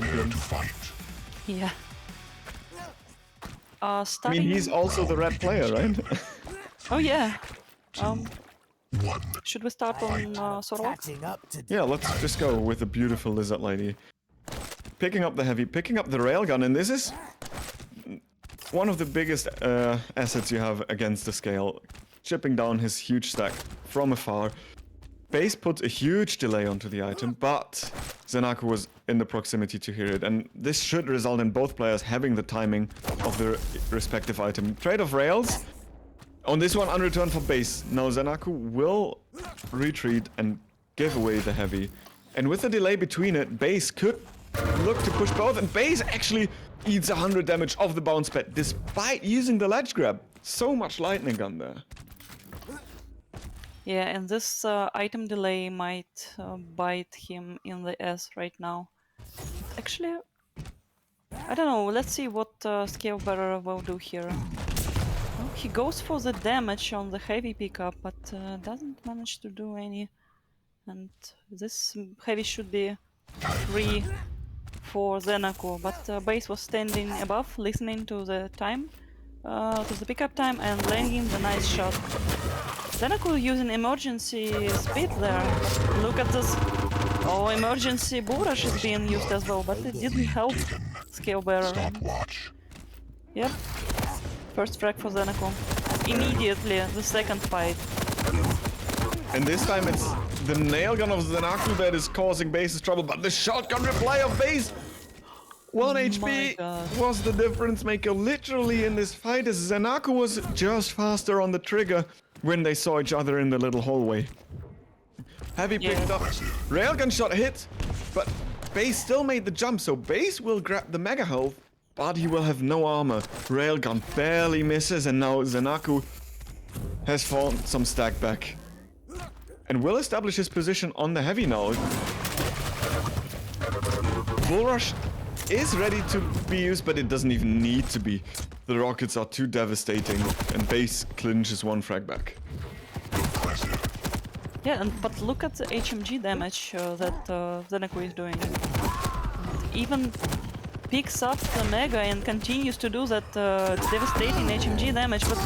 champion. Yeah. I Starting... mean, he's also the red player, right? Oh yeah. Should we start on Sorok? Yeah, let's just go with the beautiful lizard lady. Picking up the heavy, picking up the railgun, and this is one of the biggest assets you have against the scale. Chipping down his huge stack from afar. Base puts a huge delay onto the item, but ZenAku was in the proximity to hear it, and this should result in both players having the timing of their respective item. Trade of rails. On this one, unreturn for base. Now ZenAku will retreat and give away the heavy. And with the delay between it, base could look to push both, and base actually eats 100 damage off the bounce pad, despite using the ledge grab. So much lightning gun there. Yeah, and this item delay might bite him in the ass right now. Actually, I don't know, let's see what Scale Bearer will do here. Well, he goes for the damage on the heavy pickup, but doesn't manage to do any. And this heavy should be free for ZenAku, but base was standing above, listening to the time, to the pickup time, and landing the nice shot. ZenAku using emergency speed there. Look at this. Oh, emergency Borash is being used as well, but it didn't help Scale Bearer. Yep. First frag for ZenAku. Immediately the second fight. And this time it's the nail gun of ZenAku that is causing base's trouble, but the shotgun reply of base! 1 HP was the difference maker literally in this fight, as ZenAku was just faster on the trigger when they saw each other in the little hallway. Heavy picked up, railgun shot hit, but base still made the jump, so base will grab the mega health, but he will have no armor. Railgun barely misses, and now ZenAku has fallen some stack back. And will establish his position on the heavy now. Bull Rush is ready to be used, but it doesn't even need to be. The rockets are too devastating, and base clinches one frag back. Yeah, but look at the HMG damage that ZenAku is doing. Even picks up the Mega and continues to do that devastating HMG damage, but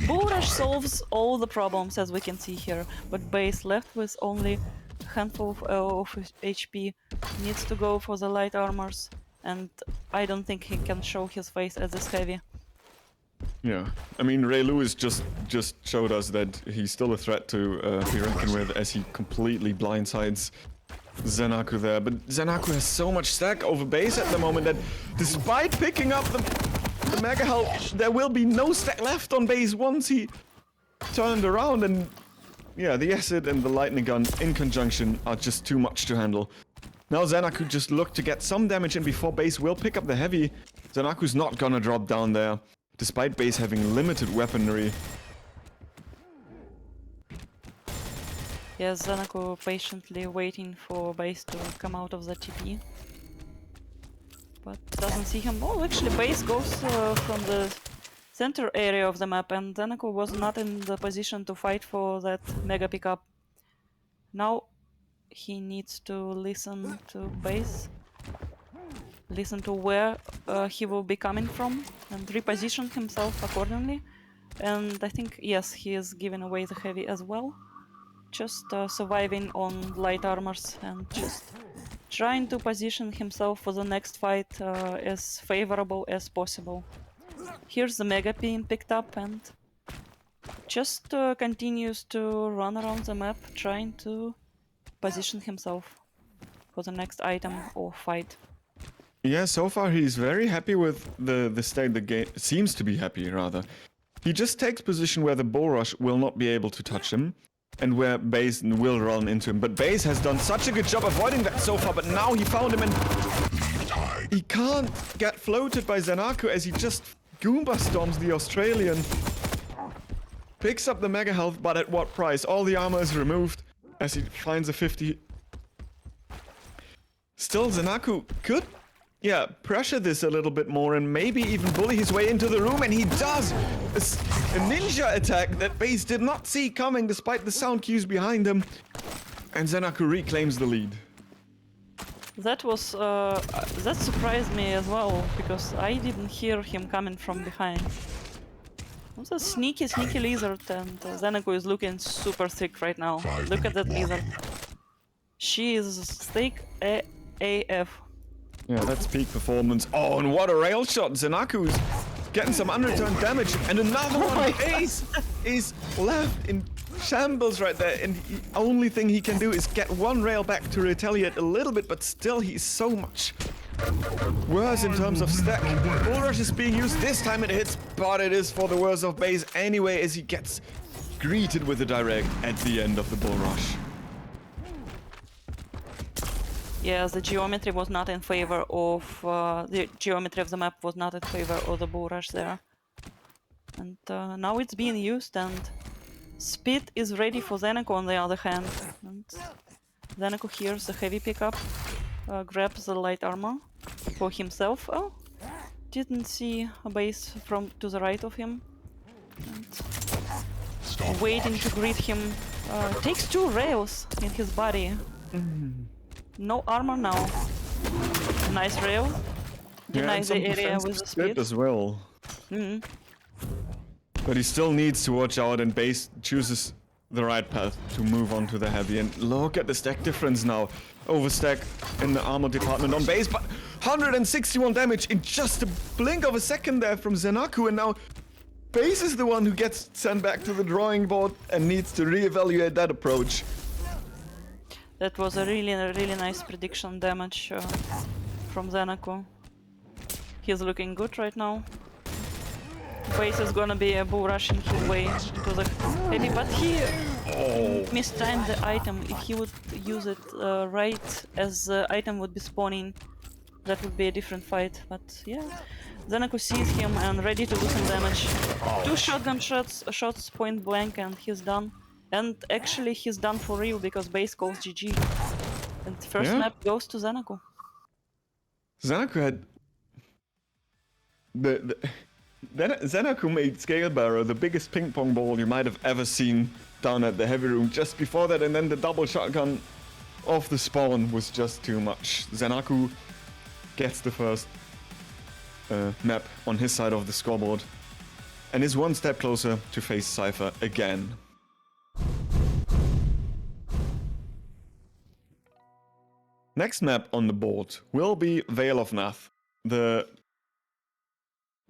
Bull Rush solves all the problems, as we can see here, but base left with only a handful of HP, needs to go for the light armors, and I don't think he can show his face as this heavy. Yeah, I mean, Ray Lewis just showed us that he's still a threat to be reckoned with, as he completely blindsides ZenAku there. But ZenAku has so much stack over base at the moment that despite picking up the mega health, there will be no stack left on base once he turned around, and yeah, the acid and the lightning gun in conjunction are just too much to handle. Now ZenAku just look to get some damage in before base will pick up the heavy. ZenAku's not gonna drop down there, despite base having limited weaponry. Yes, ZenAku patiently waiting for base to come out of the TP. But doesn't see him. Oh, actually base goes from the center area of the map, and ZenAku was not in the position to fight for that mega pickup. Now he needs to listen to base, listen to where he will be coming from, and reposition himself accordingly. And I think, yes, he is giving away the heavy as well. Just surviving on light armors and just trying to position himself for the next fight as favorable as possible. Here's the mega being picked up, and just continues to run around the map trying to position himself for the next item or fight. Yeah, so far he's very happy with the state the game seems to be happy, rather. He just takes position where the Bull Rush will not be able to touch him, and where base will run into him. But base has done such a good job avoiding that so far, but now he found him, and he can't get floated by ZenAku as he just Goomba storms the Australian. Picks up the mega health, but at what price? All the armor is removed as he finds a 50. Still, ZenAku could, yeah, pressure this a little bit more and maybe even bully his way into the room, and he does! A ninja attack that base did not see coming despite the sound cues behind him. And ZenAku reclaims the lead. That was that surprised me as well because I didn't hear him coming from behind. What's a sneaky lizard, and ZenAku is looking super thick right now. Look at that lizard. She is thick AF. Yeah, that's peak performance. Oh, and what a rail shot! ZenAku's getting some unreturned damage, and another one. Base is left in shambles right there, and the only thing he can do is get one rail back to retaliate a little bit, but still he's so much worse in terms of stack. Bull Rush is being used. This time it hits, but it is for the worst of Base anyway, as he gets greeted with a direct at the end of the Bull Rush. Yeah, the geometry was not in favor of the geometry of the map was not in favor of the Bull Rush there, and now it's being used, and speed is ready for ZenAku on the other hand. And ZenAku hears the heavy pickup, grabs the light armor for himself. Oh, didn't see a base from to the right of him. And waiting to greet him. Takes 2 rails in his body. No armor now. Nice rail. Denies the area with the speed as well. But he still needs to watch out, and Base chooses the right path to move on to the heavy. And look at the stack difference now. Overstack in the armor department on Base, but 161 damage in just a blink of a second there from ZenAku, and now Base is the one who gets sent back to the drawing board and needs to reevaluate that approach. That was a really nice prediction damage from ZenAku. He's looking good right now. Base is gonna be a bull rushing his way to the heavy, but he mistimed the item. If he would use it right as the item would be spawning, that would be a different fight. But yeah, ZenAku sees him and ready to do some damage. 2 shotgun shots point blank, and he's done. And actually he's done for real because Base calls GG. And the first map goes to ZenAku. ZenAku had ZenAku made Scale Barrow the biggest ping pong ball you might have ever seen down at the heavy room just before that, and then the double shotgun off the spawn was just too much. ZenAku gets the first map on his side of the scoreboard and is one step closer to face Cypher again. Next map on the board will be Veil of Nath.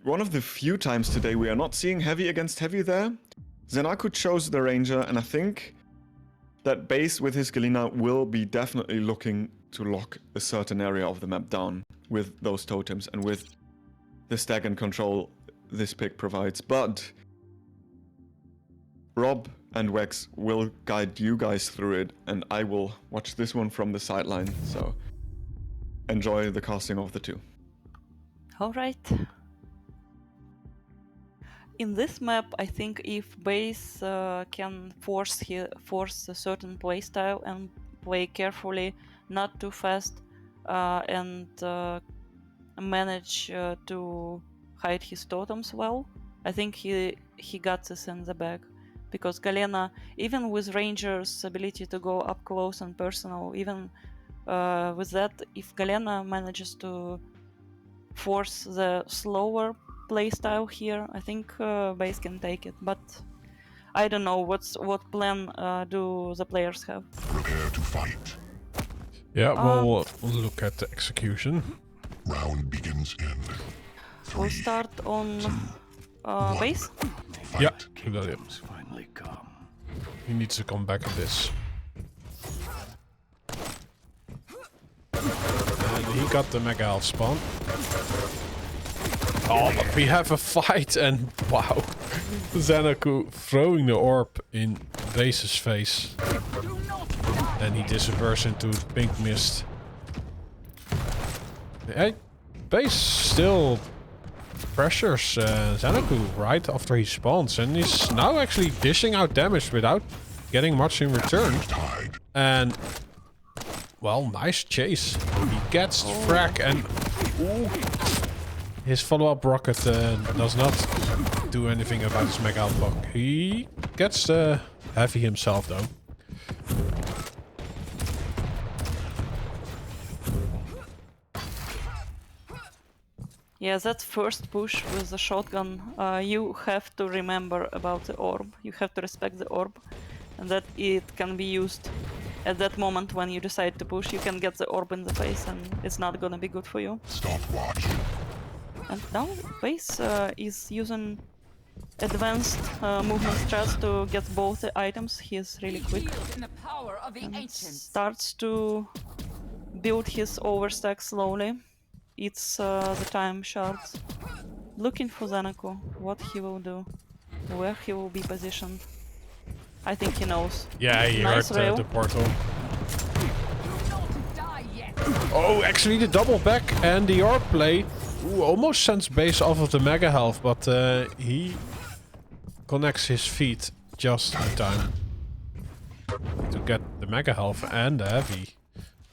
One of the few times today we are not seeing heavy against heavy there. ZenAku chose the Ranger, and I think that Base with his Galena will be definitely looking to lock a certain area of the map down with those totems and with the stack and control this pick provides. But Rob and Wex will guide you guys through it, and I will watch this one from the sideline, so enjoy the casting of the two. Alright. In this map, I think if Base can force a certain playstyle and play carefully, not too fast, and manage to hide his totems well, I think he got this in the bag. Because Galena, even with Ranger's ability to go up close and personal, even with that, if Galena manages to force the slower playstyle here, I think Base can take it. But I don't know what plan do the players have. Prepare to fight. Yeah, we'll look at the execution. Round begins in 3, We'll start on Base. Yeah, we got it. He needs to come back at this. And he got the Mega Elf spawn. Oh, but we have a fight, and wow. ZenAku throwing the orb in Base's face. Then he disappears into pink mist. Hey, Base still pressures ZenAku right after he spawns, and he's now actually dishing out damage without getting much in return. And well, nice chase. He gets frack, and his follow-up rocket does not do anything about his Mega Elf block. He gets the heavy himself though. Yeah, that first push with the shotgun, you have to remember about the orb. You have to respect the orb, and that it can be used at that moment when you decide to push. You can get the orb in the face, and it's not gonna be good for you. Stopwatch. And now Base is using advanced movement strats to get both the items. He is really quick In the power of the and ancients. starts to build his overstack slowly. It's the time shards. Looking for ZenAku, what he will do, where he will be positioned. I think he knows. Yeah, he Nice heard rail. the portal. Not die yet. Oh, actually the double back and the orb play. Ooh, almost sends Base off of the mega health, but he connects his feet just in time to get the mega health and the heavy.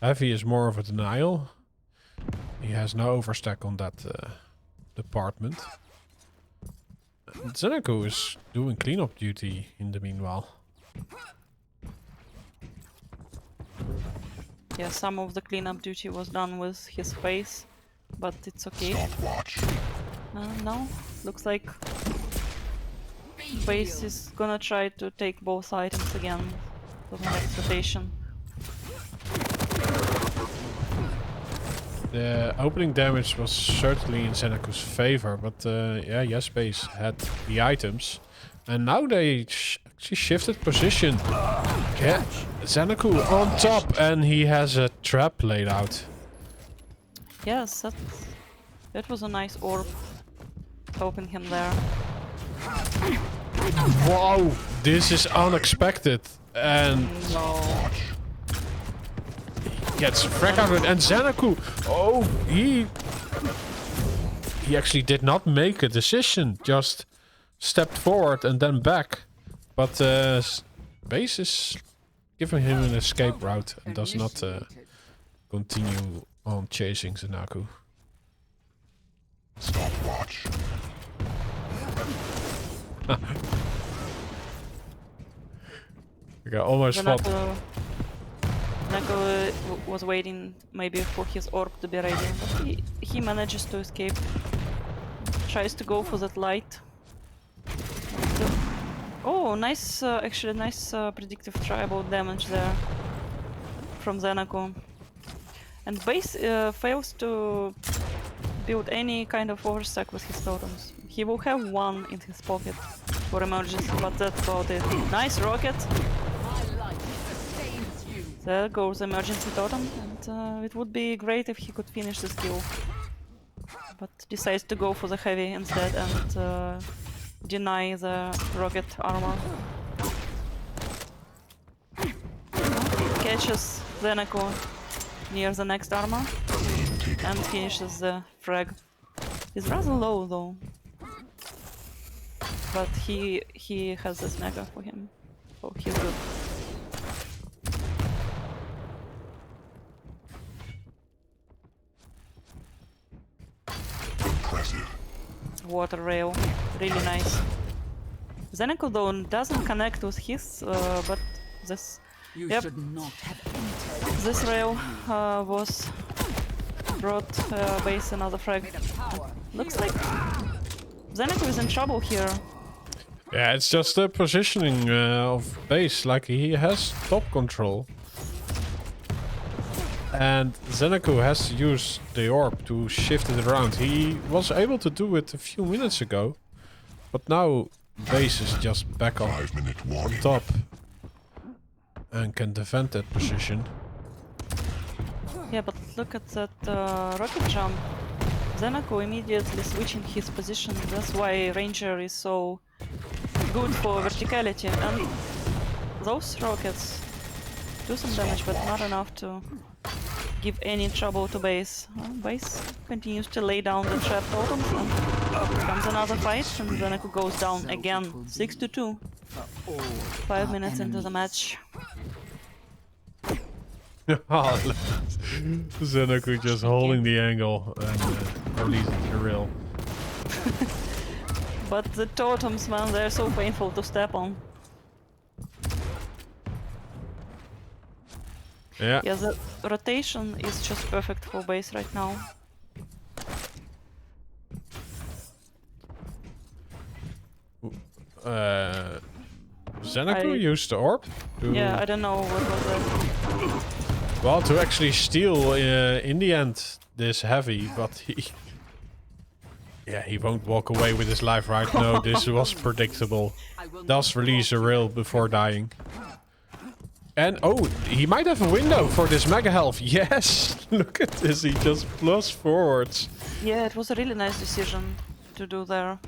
Heavy is more of a denial. He has no overstack on that department. ZenAku is doing cleanup duty in the meanwhile. Yeah, some of the cleanup duty was done with his face, but it's okay. Stopwatch. Now, looks like Base is gonna try to take both items again for the next rotation. The opening damage was certainly in ZenAku's favor, but yeah, yes, Base had the items. And now they actually shifted position. Yeah, ZenAku on top, and he has a trap laid out. Yes, that was a nice orb. Helping him there. Wow, this is unexpected. And No. gets frag out of it. And ZenAku, oh, he actually did not make a decision. Just stepped forward and then back. But Base is giving him an escape route and does not continue on chasing ZenAku. Stopwatch. I almost thought. ZenAku was waiting maybe for his orb to be ready, but he manages to escape. Tries to go for that light. Oh, nice, actually nice predictive tribal damage there from ZenAku. And Base fails to build any kind of overstack with his totems. He will have one in his pocket for emergency, but that's about it. Nice rocket! My light sustains you. There goes emergency totem, and it would be great if he could finish this kill. But decides to go for the heavy instead and deny the rocket armor. Catches ZenAku near the next armor and finishes the frag. He's rather low though, but he has this mega for him, so he's good. Impressive. Water rail, really nice. ZenAku though doesn't connect with his, but this You Yep. should not have entered. this rail was brought Base another frag. Power. Looks like ZenAku is in trouble here. Yeah, it's just the positioning of Base. Like, he has top control. And ZenAku has to use the orb to shift it around. He was able to do it a few minutes ago. But now Base is just back on 5-minute warning. top. And can defend that position. Yeah, but look at that rocket jump. ZenAku immediately switching his position. That's why Ranger is so good for verticality. And those rockets do some damage, but not enough to give any trouble to Base. Base continues to lay down the trap totems, and comes another fight, and ZenAku goes down again. 6-2. 5 minutes into the match. ZenAku just holding the angle and releasing the rail. But the totems, man, they're so painful to step on. Yeah. Yeah, the rotation is just perfect for Base right now. ZenAku I- used the orb to, Yeah, I don't know what was that. well, to actually steal in the end this heavy, but he won't walk away with his life, right? No, this was predictable. I will Does not release a walk rail before dying. And oh, he might have a window for this mega health. Yes, look at this. He just plus forwards. Yeah, it was a really nice decision to do there.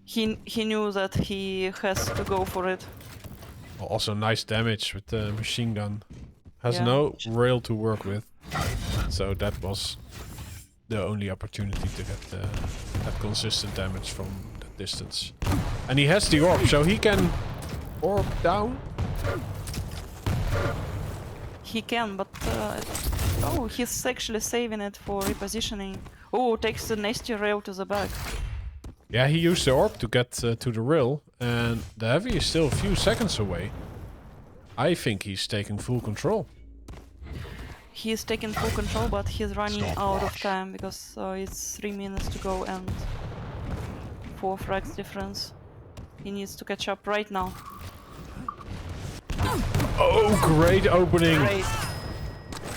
He knew that he has to go for it. Also, nice damage with the machine gun. Has Yeah. no rail to work with, so that was the only opportunity to get that consistent damage from that distance. And he has the orb, so he can orb down. He can, but oh, he's actually saving it for repositioning. Oh, takes the nasty rail to the back. Yeah, he used the orb to get to the rail, and the heavy is still a few seconds away. I think he's taking full control. He's taking full control, but he's running Stop out of watch. time because it's 3 minutes to go and 4 frags difference. He needs to catch up right now. Oh, great opening! Great.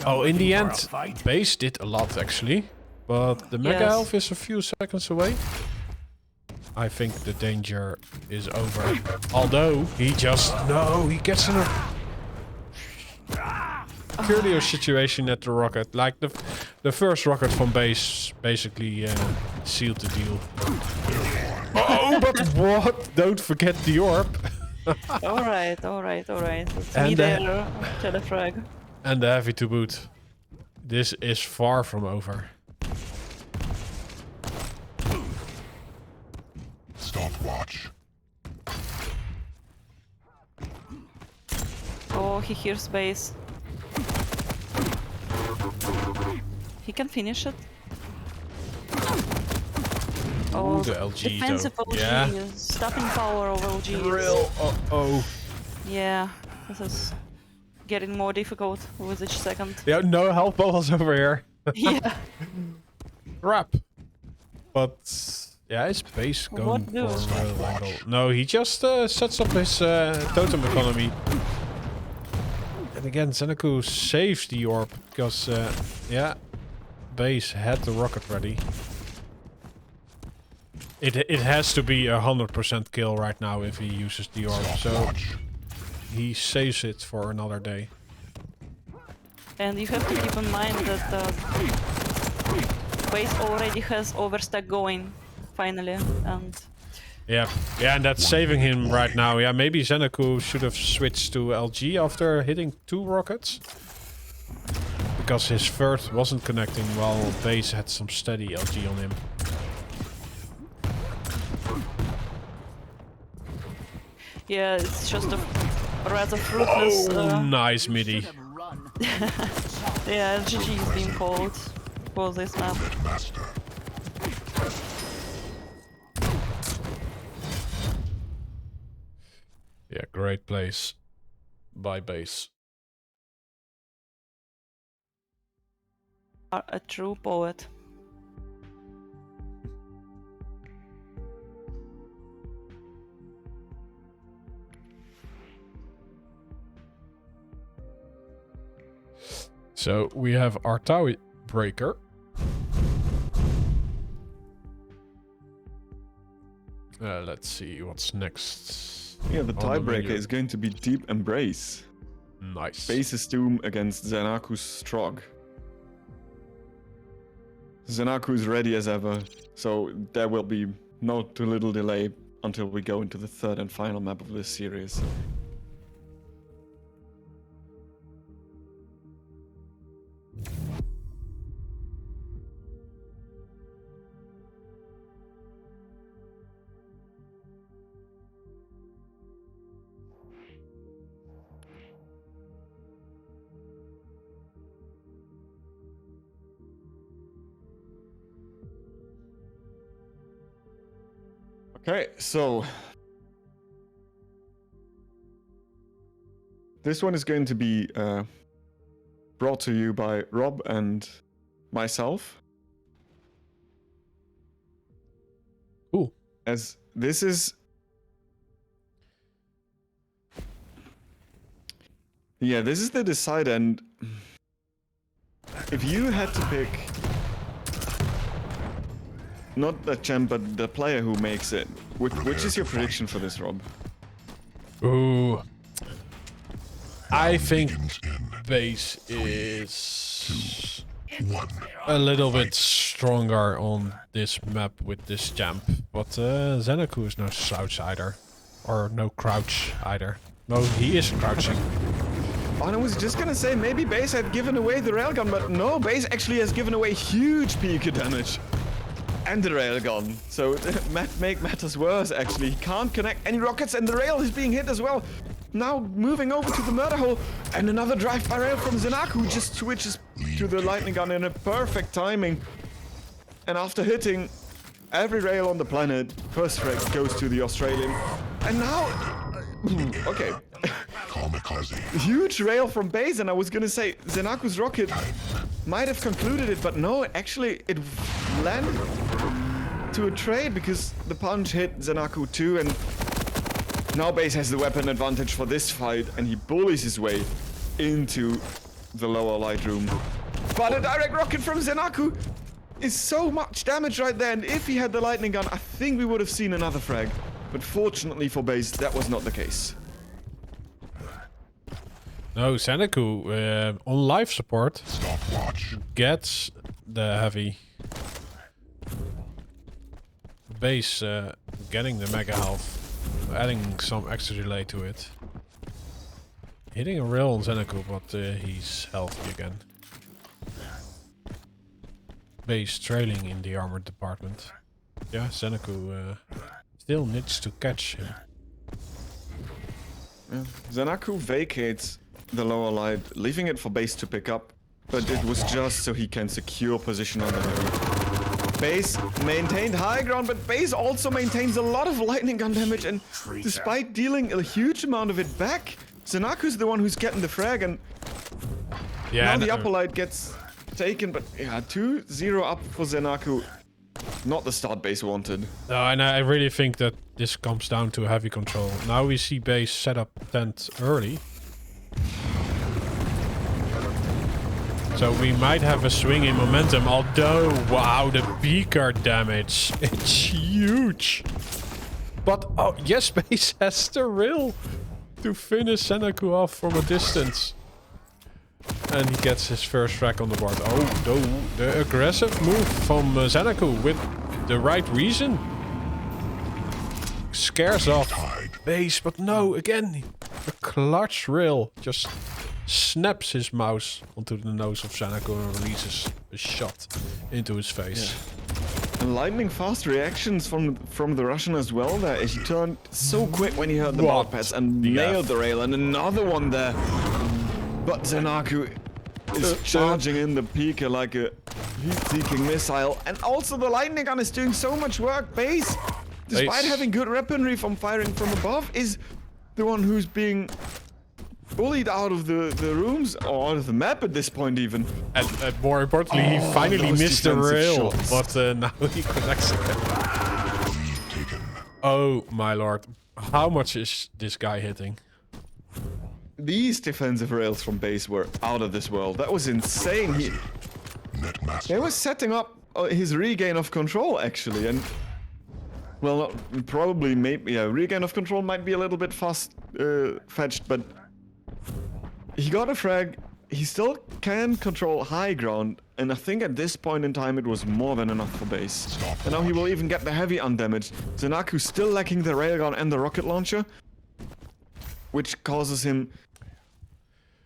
Oh, in the end, base did a lot actually, but the mega Yes. health is a few seconds away. I think the danger is over. Although he he gets in a curious situation at the rocket. Like the first rocket from base basically sealed the deal. Oh, but what? Don't forget the orb. Alright. It's And me the- there, telefrag. And the heavy to boot. This is far from over. Stopwatch. Oh, he hears base. He can finish it. Oh, Ooh, the LG defensive though. LG, Yeah. stopping power of LG. is- Real. Oh. Yeah, this is getting more difficult with each second. Yeah, no health balls over here. Yeah. Crap. But yeah, is base going What for do- a rail angle? No, he just sets up his totem economy. And again, ZenAku saves the orb because yeah, base had the rocket ready. It has to be 100% kill right now if he uses the orb, so Stopwatch. he saves it for another day. And you have to keep in mind that base already has overstack going, finally, and Yeah, and that's saving him right now. Yeah, maybe ZenAku should have switched to LG after hitting 2 rockets. Because his third wasn't connecting while base had some steady LG on him. yeah, it's just a rather fruitless. Oh, nice midi. Should have run. Yeah, GG is being called for this map. Master. Yeah, great place by base. A true poet. So we have our Taui breaker. Let's see what's next. Yeah, the On the tiebreaker menu. is going to be Deep Embrace. Nice. Base's Doom against ZenAku's Strog. ZenAku is ready as ever, so there will be no too little delay until we go into the third and final map of this series. Okay, so this one is going to be brought to you by Rob and myself. Cool. As this is... Yeah, this is the decider, and if you had to pick not the champ, but the player who makes it, which is your prediction for this, Rob? Ooh. I think Begins in base is 1. a little bit stronger on this map with this champ, but ZenAku is no slouch either, or no crouch either. No, he is crouching. Oh, and I was just gonna say, maybe base had given away the railgun, but no, base actually has given away huge PK damage. And the railgun. So make matters worse, actually. He can't connect any rockets, and the rail is being hit as well. Now moving over to the murder hole, and another drive-by rail from ZenAku, who just switches to the lightning gun in a perfect timing. And after hitting every rail on the planet, first frag goes to the Australian. And now... okay. Kamikaze. Huge rail from base, and I was gonna say ZenAku's rocket might have concluded it, but no, actually it landed to a trade because the punch hit ZenAku too, and now base has the weapon advantage for this fight, and he bullies his way into the lower light room. But a direct rocket from ZenAku is so much damage right there, and if he had the lightning gun, I think we would have seen another frag. But fortunately for base, that was not the case. No, ZenAku on life support Stopwatch. gets the heavy. Base getting the mega health, adding some extra delay to it. Hitting a rail on ZenAku, but he's healthy again. Base trailing in the armored department. Yeah, ZenAku still needs to catch him. Yeah. ZenAku vacates the lower light, leaving it for base to pick up, but it was just so he can secure position on the heavy. Base maintained high ground, but base also maintains a lot of lightning gun damage, and despite dealing a huge amount of it back, ZenAku's the one who's getting the frag, and now the upper light gets taken, but yeah, 2-0 up for ZenAku. Not the start base wanted. No, and I really think that this comes down to heavy control. Now we see base set up tent early. So we might have a swing in momentum, although, wow, the beaker damage, it's huge. But, oh, yes, base has the rail to finish ZenAku off from a distance. And he gets his first frag on the board. Oh, no, the aggressive move from ZenAku with the right reason. Scares off base, but no, again, the clutch rail just snaps his mouse onto the nose of ZenAku and releases a shot into his face. Yeah. And lightning fast reactions from the Russian as well there. He turned so quick when he heard the bar pads and nailed the rail, and another one there. But ZenAku is charging in the Pika like a heat-seeking missile, and also the lightning gun is doing so much work. Base, despite having good weaponry from firing from above, is the one who's being bullied out of the rooms, or out of the map at this point even. And more importantly, he finally missed the rail, but now he connects again. Oh my lord, how much is this guy hitting? These defensive rails from base were out of this world. That was insane. They were setting up his regain of control, actually, and well, probably maybe regain of control might be a little bit fast fetched, but he got a frag. He still can control high ground, and I think at this point in time it was more than enough for base. And now he will even get the heavy undamaged. ZenAku still lacking the railgun and the rocket launcher, which causes him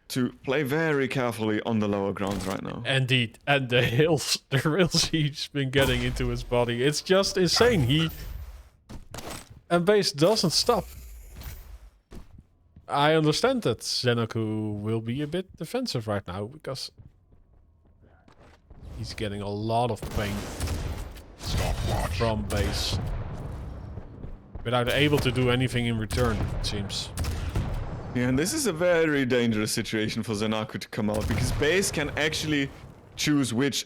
to play very carefully on the lower grounds right now. Indeed, and the rails he's been getting into his body, it's just insane. And base doesn't stop. I understand that ZenAku will be a bit defensive right now because he's getting a lot of pain from base without able to do anything in return, it seems. Yeah, and this is a very dangerous situation for ZenAku to come out, because base can actually choose which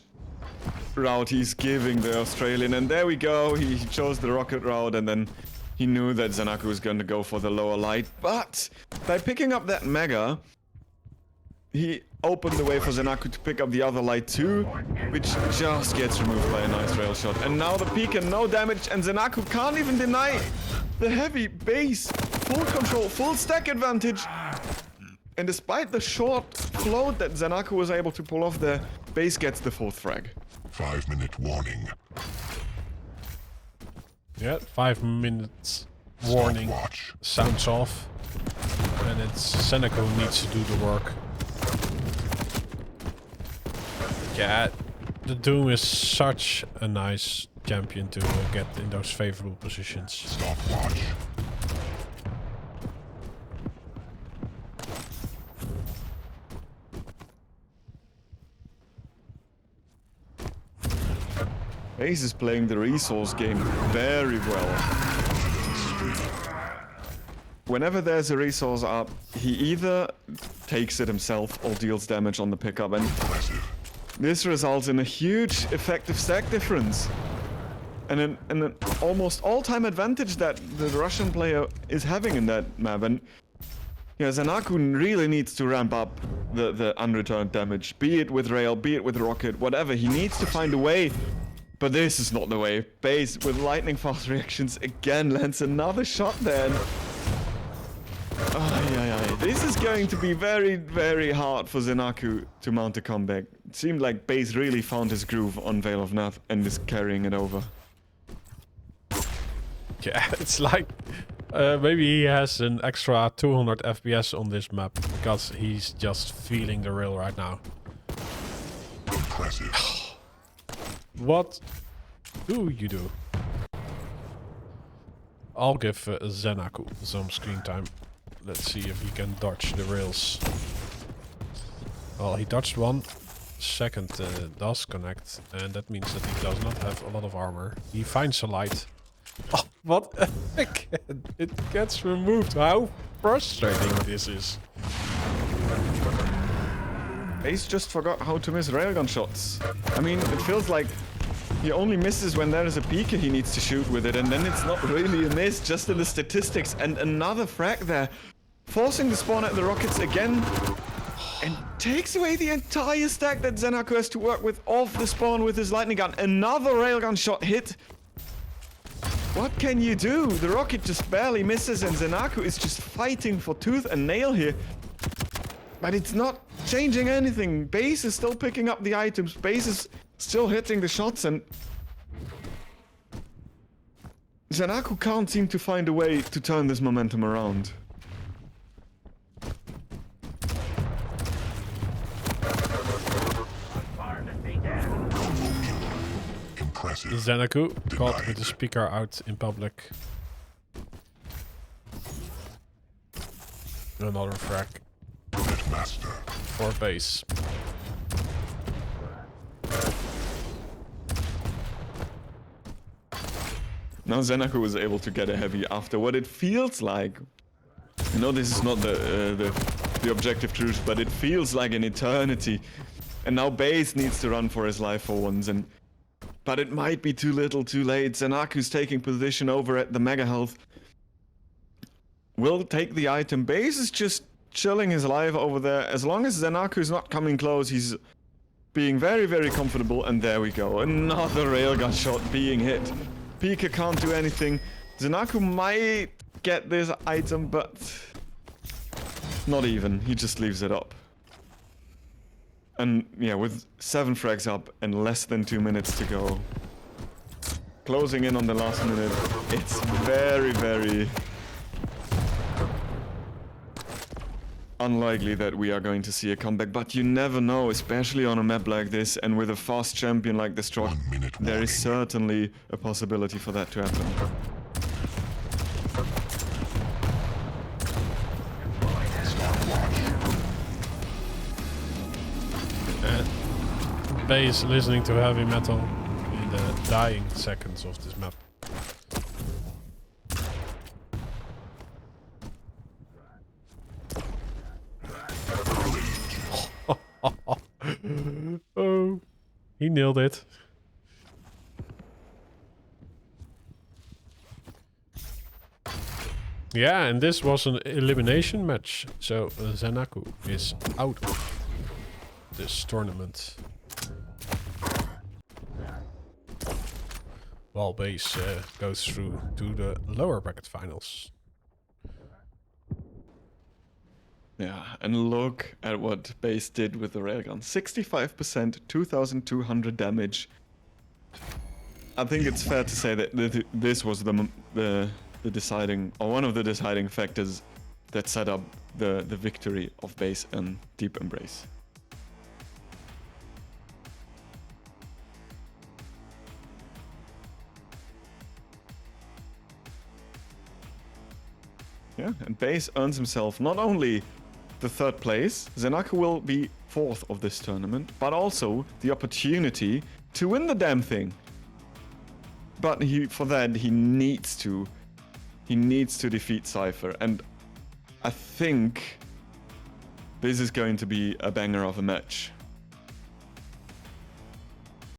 route he's giving the Australian. And there we go. He chose the rocket route, and then he knew that ZenAku was going to go for the lower light. But by picking up that Mega, he opened the way for ZenAku to pick up the other light too, which just gets removed by a nice rail shot. And now the peek and no damage, and ZenAku can't even deny the heavy base. Full control, full stack advantage. And despite the short float that ZenAku was able to pull off there, base gets the 4th frag. 5-minute warning. Yeah, 5 minutes warning. Stopwatch. Sounds off. And it's ZenAku who needs to do the work. Yeah, the Doom is such a nice champion to get in those favorable positions. Stopwatch. Base is playing the resource game very well. Whenever there's a resource up, he either takes it himself or deals damage on the pickup, and this results in a huge effective stack difference. And an almost all-time advantage that the Russian player is having in that map. And yeah, ZenAku really needs to ramp up the unreturned damage, be it with rail, be it with rocket, whatever. He needs to find a way. But this is not the way. Base with lightning fast reactions again lands another shot there. This is going to be very, very hard for ZenAku to mount a comeback. It seemed like Base really found his groove on Veil of Nath and is carrying it over. Yeah, it's like maybe he has an extra 200 FPS on this map because he's just feeling the rail right now. Impressive. What do you do? I'll give ZenAku some screen time. Let's see if he can dodge the rails. Well, he dodged one. Second does connect, and that means that he does not have a lot of armor. He finds a light. Oh, what? Again, it gets removed. How frustrating this is. Base just forgot how to miss railgun shots. I mean, it feels like he only misses when there is a peeker he needs to shoot with it, and then it's not really a miss, just in the statistics. And another frag there, forcing the spawn at the rockets again, and takes away the entire stack that ZenAku has to work with off the spawn with his lightning gun. Another railgun shot hit. What can you do? The rocket just barely misses, and ZenAku is just fighting for tooth and nail here. But it's not changing anything. Base is still picking up the items. Base is still hitting the shots, and ZenAku can't seem to find a way to turn this momentum around. Impressive. ZenAku caught with the speaker out in public. Another frag Master. for base. Now ZenAku was able to get a heavy after what it feels like. You know, this is not the objective truth, but it feels like an eternity. And now Base needs to run for his life for once, but it might be too little, too late. ZenAku's taking position over at the Mega Health. Will take the item. Base is just chilling his life over there. As long as ZenAku is not coming close, he's being very, very comfortable. And there we go. Another railgun shot being hit. Pika can't do anything. ZenAku might get this item, but not even. He just leaves it up. And yeah, with 7 frags up and less than 2 minutes to go, closing in on the last minute, it's very, very unlikely that we are going to see a comeback. But you never know, especially on a map like this and with a fast champion like the Stroke. 1 minute There is warning. certainly a possibility for that to happen. Base listening to heavy metal in the dying seconds of this map. Oh, he nailed it. Yeah, and this was an elimination match, so ZenAku is out of this tournament. While Base goes through to the lower bracket finals. Yeah, and look at what Base did with the railgun. 65%, 2,200 damage. I think it's fair to say that this was the deciding, or one of the deciding factors that set up the victory of Base and Deep Embrace. Yeah, and Base earns himself not only the 3rd place, ZenAku will be 4th of this tournament, but also the opportunity to win the damn thing. But for that he needs to defeat Cypher, and I think this is going to be a banger of a match.